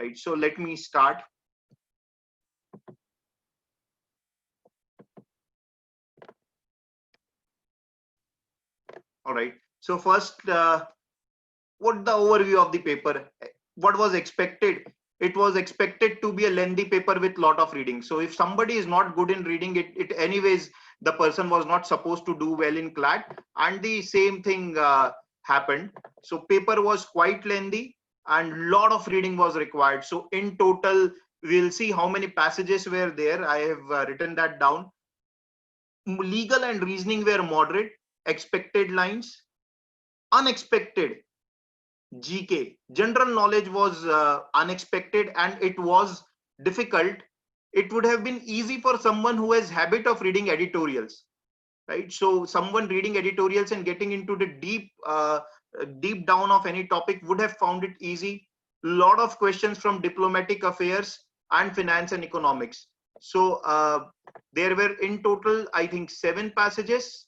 right? So let me start. All right. So first, what the overview of the paper? What was expected? It was expected to be a lengthy paper with lot of reading. So if somebody is not good in reading it anyways, the person was not supposed to do well in CLAT, and the same thing happened. So paper was quite lengthy and lot of reading was required. So in total, we'll see how many passages were there. I have written that down. Legal and reasoning were moderate. Expected lines. Unexpected GK, general knowledge was unexpected and it was difficult. It would have been easy for someone who has habit of reading editorials, right? So someone reading editorials and getting into the deep down of any topic would have found it easy. Lot of questions from diplomatic affairs and finance and economics. So there were in total, I think, 7 passages,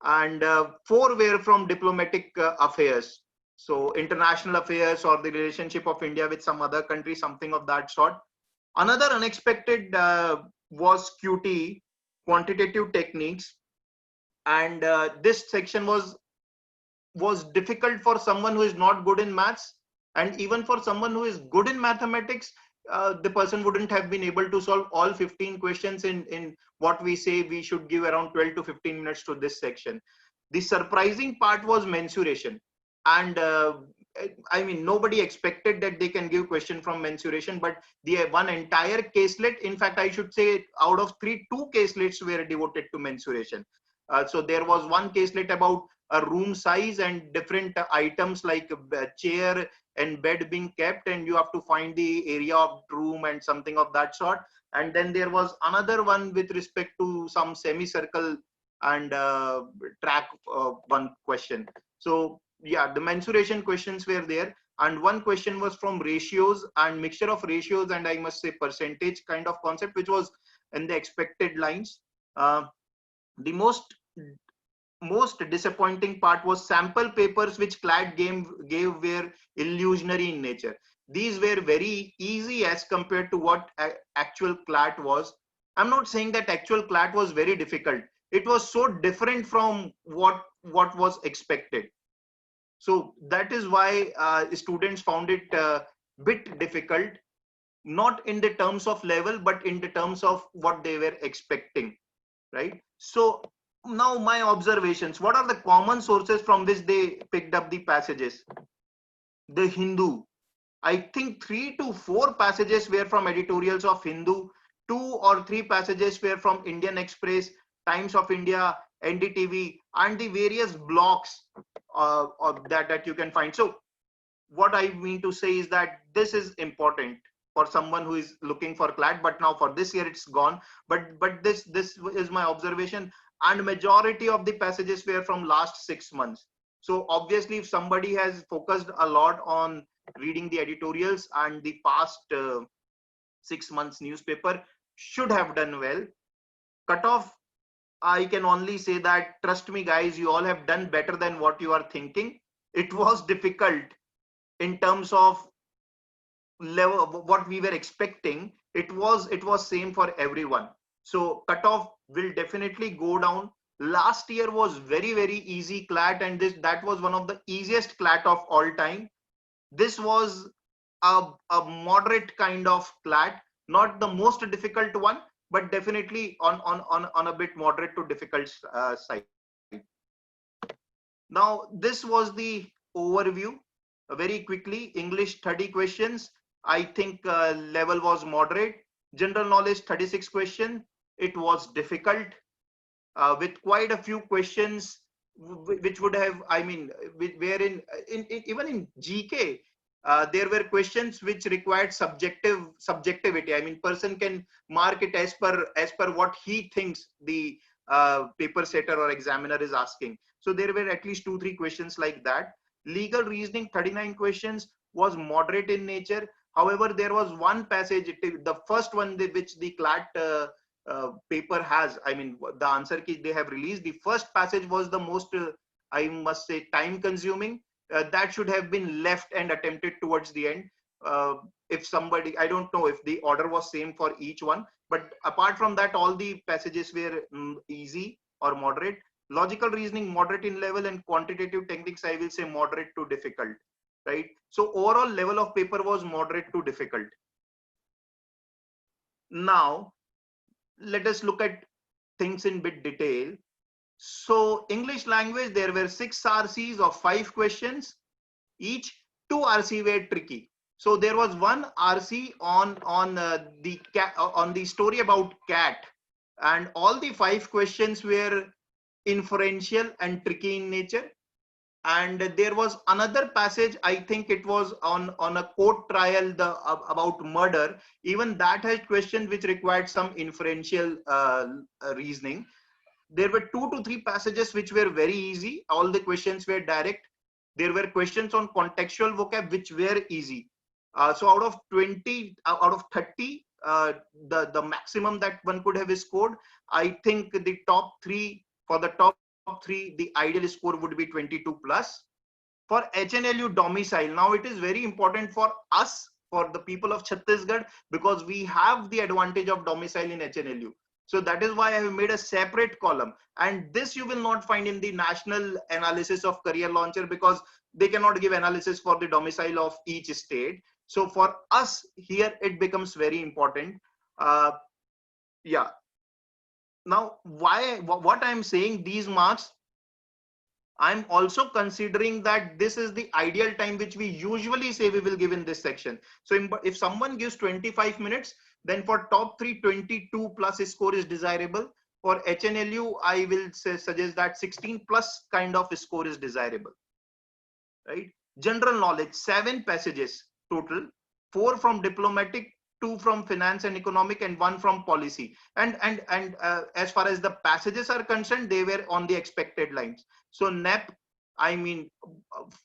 and 4 were from diplomatic affairs. So international affairs or the relationship of India with some other country, something of that sort. Another unexpected was QT, quantitative techniques, and this section was difficult for someone who is not good in maths, and even for someone who is good in mathematics, the person wouldn't have been able to solve all 15 questions in what we say we should give around 12 to 15 minutes to this section. The surprising part was mensuration, and I mean, nobody expected that they can give question from mensuration, but the one entire caselet, in fact, I should say out of 2 caselets were devoted to mensuration. So there was one caselet about a room size and different items like a chair and bed being kept, and you have to find the area of room and something of that sort. And then there was another one with respect to some semicircle and track one question. So yeah, the mensuration questions were there, and one question was from ratios and mixture of ratios and I must say percentage kind of concept, which was in the expected lines. The most disappointing part was sample papers which CLAT gave were illusionary in nature. These were very easy as compared to what actual CLAT was. I'm not saying that actual CLAT was very difficult. It was so different from what was expected. So that is why students found it a bit difficult, not in the terms of level, but in the terms of what they were expecting, right? So now my observations, what are the common sources from which they picked up the passages? The Hindu, I think 3 to 4 passages were from editorials of Hindu, 2 or 3 passages were from Indian Express, Times of India, NDTV, and the various blogs that you can find. So what I mean to say is that this is important for someone who is looking for CLAT, but now for this year it's gone. But this is my observation, and majority of the passages were from last 6 months. So obviously, if somebody has focused a lot on reading the editorials and the past 6 months newspaper, should have done well. Cutoff, I can only say that, trust me guys, you all have done better than what you are thinking. It was difficult in terms of level what we were expecting. It was same for everyone. So cutoff will definitely go down. Last year was very easy CLAT, and that was one of the easiest CLAT of all time. This was a moderate kind of CLAT, not the most difficult one, but definitely on a bit moderate to difficult side. Now this was the overview. Very quickly, English 30 questions, I think level was moderate. General knowledge 36 questions, it was difficult with quite a few questions which would have, I mean, wherein even in GK there were questions which required subjectivity. I mean, person can mark it as per what he thinks the paper setter or examiner is asking. So there were at least 2-3 questions like that. Legal reasoning 39 questions was moderate in nature. However, there was one passage, the first one which the CLAT paper has, I mean, the answer key they have released, the first passage was the most I must say time consuming. That should have been left and attempted towards the end. if somebody, I don't know if the order was same for each one, but apart from that, all the passages were easy or moderate. Logical reasoning, moderate in level, and quantitative techniques, I will say moderate to difficult, right? So overall level of paper was moderate to difficult. Now, let us look at things in bit detail. So English language, there were 6 RCs of 5 questions. Each 2 RC were tricky. So there was one RC on the story about cat, and all the 5 questions were inferential and tricky in nature. And there was another passage, I think it was on a court trial, about murder. Even that had questions which required some inferential reasoning. There were 2 to 3 passages which were very easy. All the questions were direct. There were questions on contextual vocab which were easy. So out of 20, out of 30, the maximum that one could have scored, I think the top 3, for the top 3, the ideal score would be 22 plus. For HNLU domicile, now it is very important for us, for the people of Chhattisgarh, because we have the advantage of domicile in HNLU. So that is why I have made a separate column, and this you will not find in the national analysis of career launcher, because they cannot give analysis for the domicile of each state. So for us here, it becomes very important. Yeah. Now, what I'm saying these marks, I'm also considering that this is the ideal time which we usually say we will give in this section. So if someone gives 25 minutes, then for top 3, 22 plus score is desirable. For HNLU, I will suggest that 16 plus kind of score is desirable, right? General knowledge, 7 passages total, 4 from diplomatic, 2 from finance and economic, and 1 from policy. And as far as the passages are concerned, they were on the expected lines. So NEP, I mean,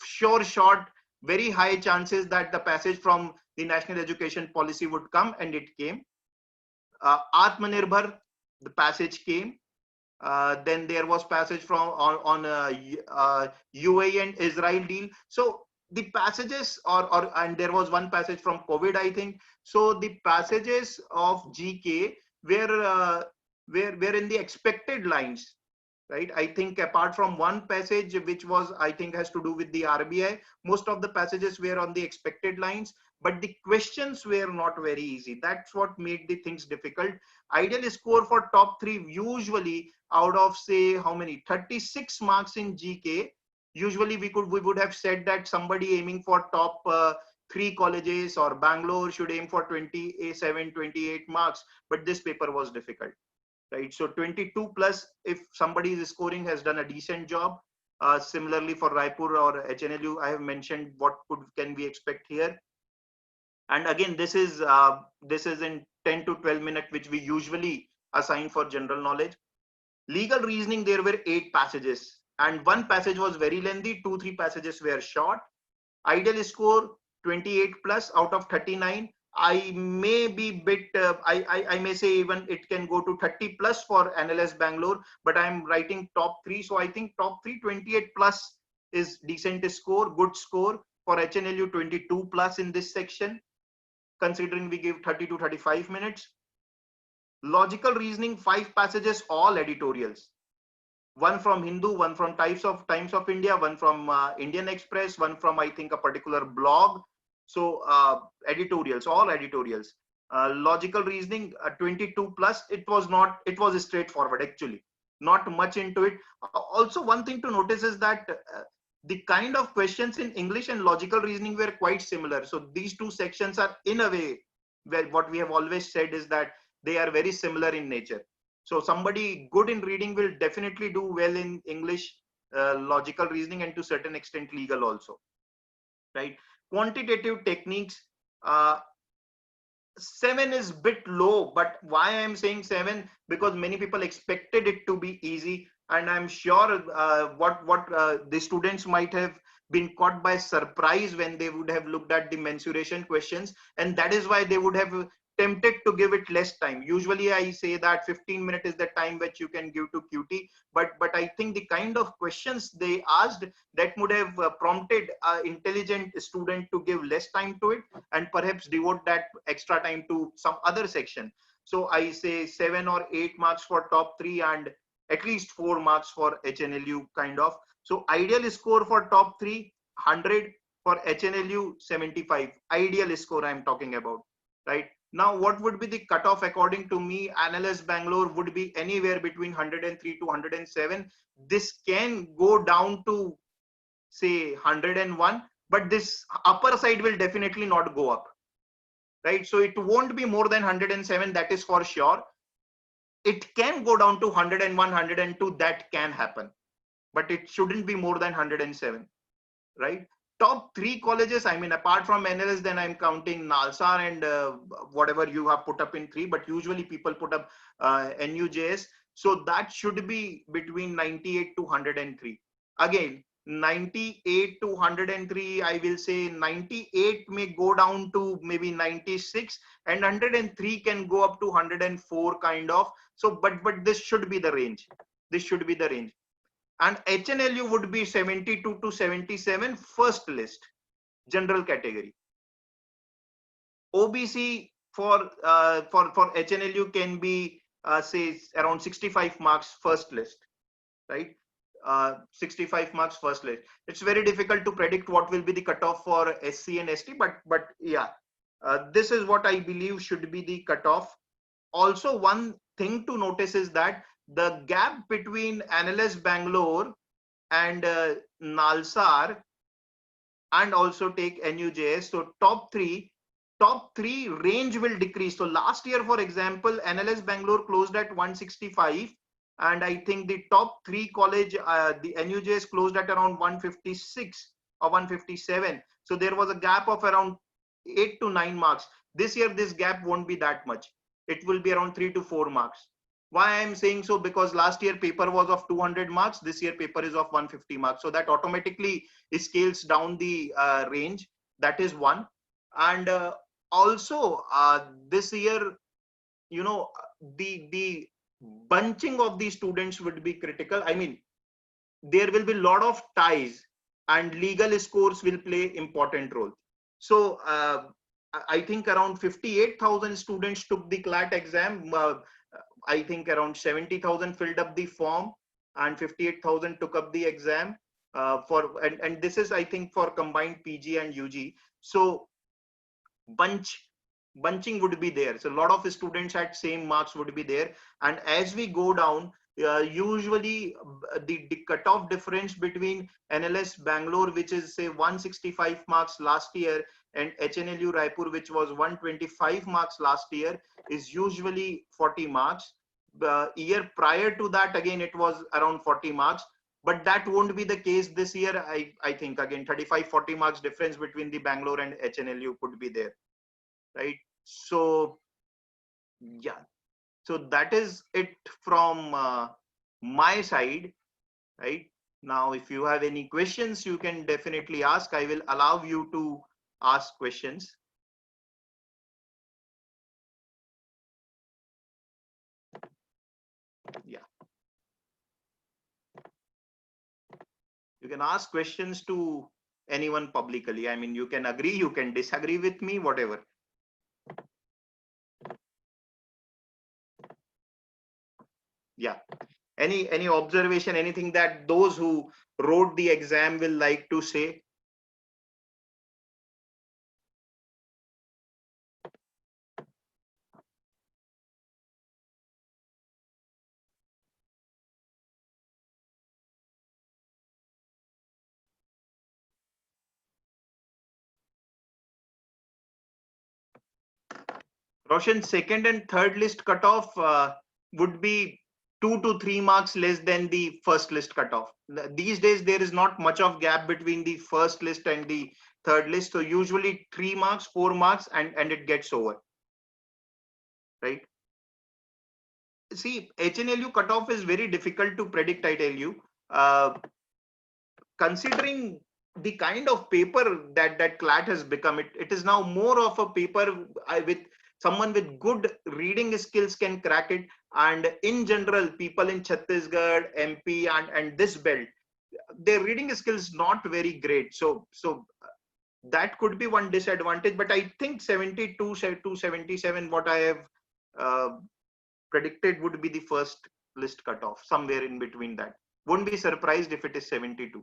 sure shot, very high chances that the passage from the national education policy would come, and it came. Atmanirbhar, the passage came. Then there was passage from on UAE and Israel deal. So the passages and there was one passage from COVID, I think. So the passages of GK were in the expected lines, right? I think apart from one passage which was, I think, has to do with the RBI, most of the passages were on the expected lines, but the questions were not very easy. That's what made the things difficult. Ideal score for top 3, usually out of, say, how many, 36 marks in GK, usually we would have said that somebody aiming for top 3 colleges or Bangalore should aim for 27, 28 marks, but this paper was difficult, right? So 22 plus, if somebody is scoring, has done a decent job. Similarly for Raipur or HNLU, I have mentioned what can we expect here. And again, this is in 10 to 12 minutes, which we usually assign for general knowledge. Legal reasoning, there were 8 passages, and 1 passage was very lengthy, 2-3 passages were short. Ideal score 28 plus out of 39. I may be bit, I may say even it can go to 30 plus for NLS Bangalore, but I'm writing top 3. So I think top 3, 28 plus is decent score, good score. For HNLU, 22 plus in this section, considering we give 30 to 35 minutes. Logical reasoning, 5 passages, all editorials. 1 from Hindu, 1 from Times of India, 1 from Indian Express, 1 from, I think, a particular blog. So editorials, all editorials. Logical reasoning, 22 plus. It was straightforward, actually, not much into it. Also, one thing to notice is that the kind of questions in English and logical reasoning were quite similar. So these 2 sections are, in a way, where what we have always said is that they are very similar in nature. So somebody good in reading will definitely do well in English, logical reasoning, and to certain extent legal also, right? Quantitative techniques, 7 is bit low, but why I'm saying 7, because many people expected it to be easy, and I'm sure the students might have been caught by surprise when they would have looked at the mensuration questions, and that is why they would have tempted to give it less time. Usually I say that 15 minutes is the time which you can give to QT, but I think the kind of questions they asked, that would have prompted an intelligent student to give less time to it and perhaps devote that extra time to some other section. So I say 7 or 8 marks for top 3 and at least 4 marks for HNLU kind of. So ideal score for top 3, 100, for HNLU 75, ideal score I'm talking about, right? Now, what would be the cutoff according to me? NLS Bangalore would be anywhere between 103 to 107. This can go down to say 101, but this upper side will definitely not go up, right? So it won't be more than 107, that is for sure. It can go down to 101, 102, that can happen, but it shouldn't be more than 107, right? Top 3 colleges, I mean, apart from NLS, then I'm counting Nalsar and whatever you have put up in 3, but usually people put up NUJS. So that should be between 98 to 103. Again, 98 to 103, I will say 98 may go down to maybe 96 and 103 can go up to 104 kind of. So, but this should be the range. This should be the range. And HNLU would be 72 to 77 first list, general category. OBC for HNLU can be say around 65 marks first list, right? 65 marks first list. It's very difficult to predict what will be the cutoff for SC and ST, but yeah, this is what I believe should be the cutoff. Also, one thing to notice is that the gap between NLS Bangalore and Nalsar, and also take NUJS. So top three range will decrease. So last year, for example, NLS Bangalore closed at 165, and I think the top 3 college, the NUJS closed at around 156 or 157. So there was a gap of around 8 to 9 marks. This year, this gap won't be that much. It will be around 3 to 4 marks. Why I'm saying so? Because last year paper was of 200 marks. This year paper is of 150 marks. So that automatically scales down the range. That is one. And also this year, you know, the bunching of the students would be critical. I mean, there will be a lot of ties and legal scores will play important role. So I think around 58,000 students took the CLAT exam. I think around 70,000 filled up the form and 58,000 took up the exam and this is, I think, for combined PG and UG. So bunching would be there. So a lot of students at same marks would be there. And as we go down, usually the cutoff difference between NLS Bangalore, which is say 165 marks last year, and HNLU Raipur, which was 125 marks last year, is usually 40 marks. The year prior to that, again, it was around 40 marks. But that won't be the case this year. I think, again, 35-40 marks difference between the Bangalore and HNLU could be there, right? So, yeah. So that is it from my side, right? Now, if you have any questions, you can definitely ask. I will allow you to ask questions. Yeah. You can ask questions to anyone publicly. I mean, you can agree, you can disagree with me, whatever. Yeah. Any observation, anything that those who wrote the exam will like to say? Roshan, second and third list cutoff would be 2 to 3 marks less than the first list cutoff. These days, there is not much of gap between the first list and the third list. So usually 3 marks, 4 marks, and it gets over, right? See, HNLU cutoff is very difficult to predict, I tell you. Considering the kind of paper that CLAT has become, it is now more of a paper with Someone with good reading skills can crack it. And in general, people in Chhattisgarh, MP, and this belt, their reading skills not very great. So that could be one disadvantage. But I think 72 to 77, what I have uh, predicted, would be the first list cutoff, somewhere in between that. Won't be surprised if it is 72.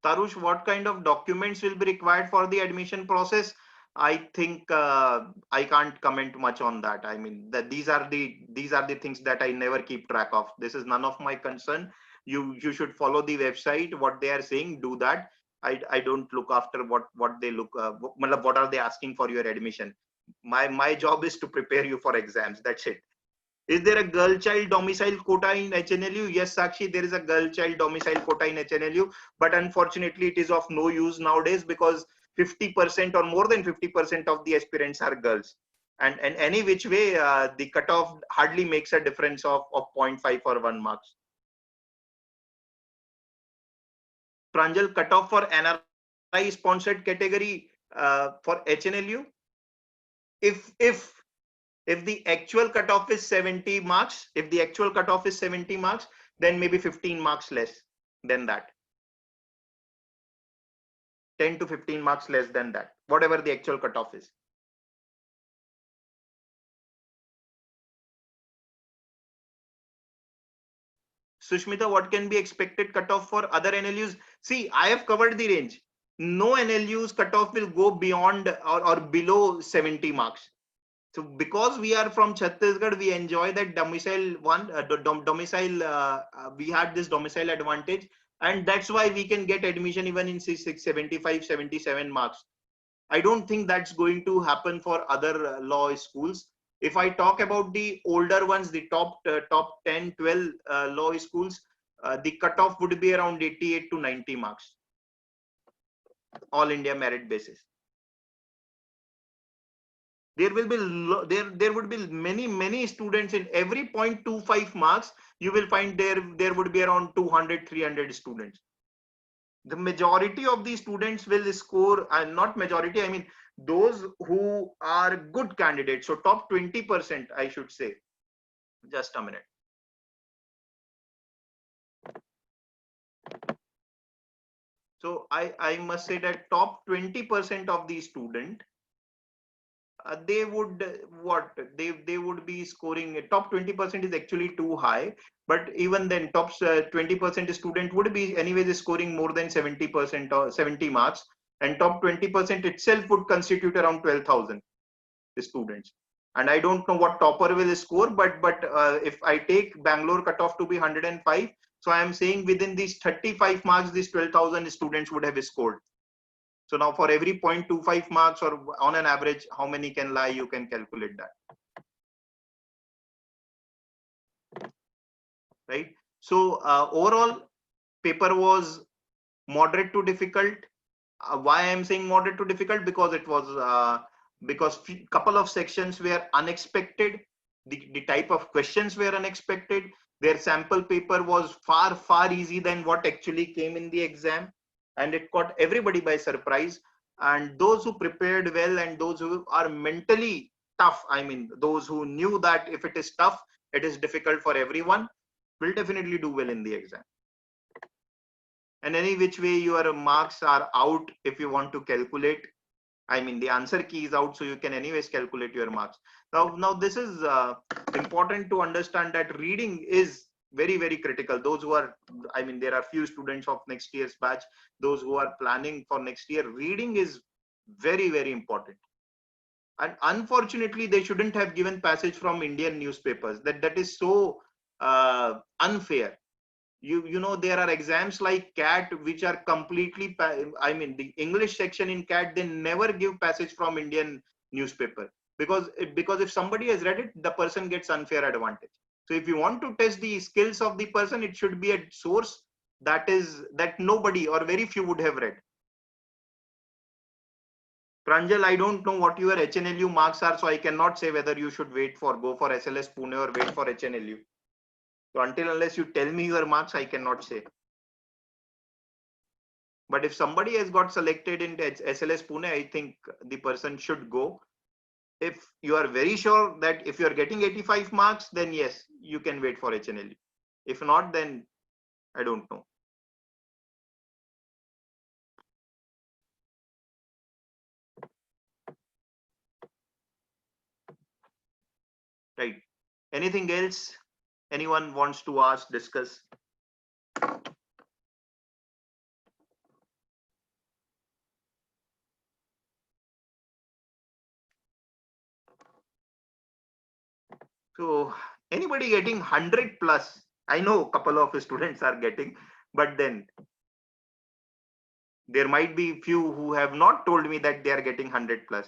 Tarush, what kind of documents will be required for the admission process? I think I can't comment much on that. I mean, that these are the things that I never keep track of. This is none of my concern. You should follow the website. What they are saying, do that. I don't look after what they look. What are they asking for your admission? My job is to prepare you for exams. That's it. Is there a girl child domicile quota in HNLU? Yes, Sakshi, there is a girl child domicile quota in HNLU, but unfortunately, it is of no use nowadays because 50% or more than 50% of the aspirants are girls. And any which way, the cutoff hardly makes a difference of 0.5 or 1 marks. Pranjal, cutoff for NRI sponsored category for HNLU. If the actual cutoff is 70 marks, then maybe 15 marks less than that. 10 to 15 marks less than that, whatever the actual cutoff is. Sushmita, what can be expected cutoff for other NLUs? See, I have covered the range. No NLU's cutoff will go beyond or below 70 marks. So because we are from Chhattisgarh, we enjoy that domicile one, we had this domicile advantage, and that's why we can get admission even in 75, 77 marks. I don't think that's going to happen for other law schools. If I talk about the older ones, the top 10, 12 law schools, the cutoff would be around 88 to 90 marks, all India merit basis. There will be there would be many students in every 0.25 marks. You will find there would be around 200, 300 students. The majority of the students will score, and not majority, I mean those who are good candidates. So top 20%, I should say. Just a minute. So I must say that top 20% of the student, they would they would be scoring. Top 20% is actually too high, but even then top 20% student would be anyways scoring more than 70% or 70 marks, and top 20% itself would constitute around 12,000 students. And I don't know what topper will score, but if I take Bangalore cutoff to be 105, so I am saying within these 35 marks, these 12,000 students would have scored. So now for every 0.25 marks, or on an average, how many can lie, you can calculate that. Right. So overall, paper was moderate to difficult. Why I'm saying moderate to difficult? Because it was because couple of sections were unexpected. The type of questions were unexpected. Their sample paper was far easy than what actually came in the exam, and it caught everybody by surprise. And those who prepared well and those who are mentally tough, I mean those who knew that if it is tough, it is difficult for everyone, will definitely do well in the exam. And any which way, your marks are out. If you want to calculate, I mean the answer key is out, so you can anyways calculate your marks. Now this is important to understand that reading is very critical. Those who are, I mean there are few students of next year's batch, those who are planning for next year, reading is very important. And unfortunately, they shouldn't have given passage from Indian newspapers. That is so unfair. You know, there are exams like CAT which are completely, I mean the English section in CAT, they never give passage from Indian newspaper, because if somebody has read it, the person gets unfair advantage. So if you want to test the skills of the person, it should be a source that nobody or very few would have read. Pranjal, I don't know what your HNLU marks are, so I cannot say whether you should go for SLS Pune or wait for HNLU. So until unless you tell me your marks, I cannot say. But if somebody has got selected in SLS Pune, I think the person should go. If you are very sure that if you are getting 85 marks, then yes, you can wait for HNLU. If not, then I don't know. Right. Anything else anyone wants to ask, discuss? So anybody getting 100 plus? I know a couple of students are getting, but then there might be few who have not told me that they are getting 100 plus.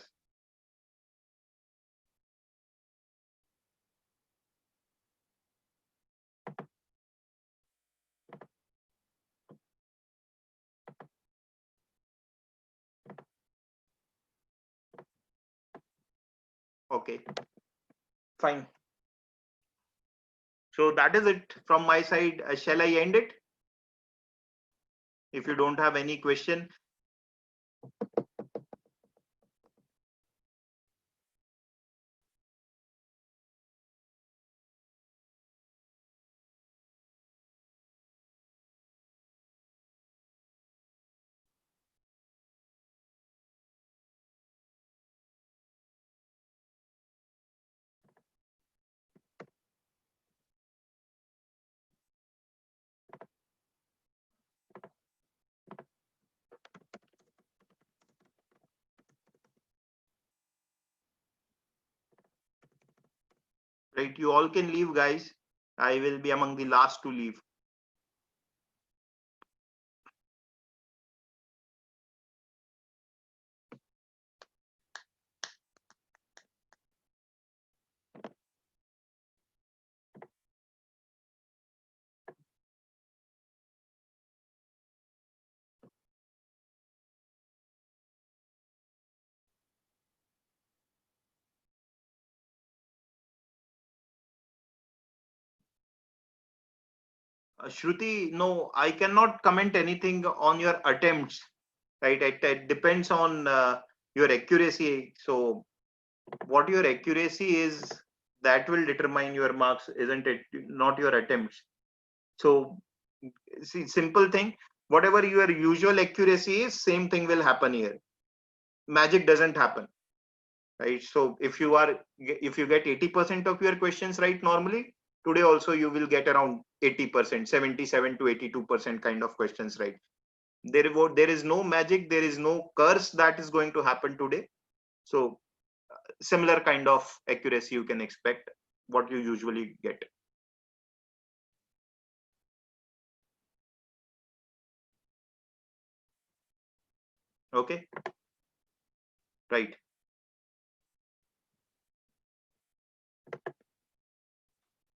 Okay, fine. So that is it from my side. Shall I end it? If you don't have any question. Right, you all can leave, guys. I will be among the last to leave. Shruti, no, I cannot comment anything on your attempts. Right, it depends on your accuracy. So what your accuracy is, that will determine your marks, isn't it? Not your attempts. So see, simple thing, whatever your usual accuracy is, same thing will happen here. Magic doesn't happen, right? So if you get 80% of your questions right normally, today also you will get around 80%, 77 to 82% kind of questions right. There is no magic, there is no curse that is going to happen today. So similar kind of accuracy you can expect, what you usually get. Okay, right.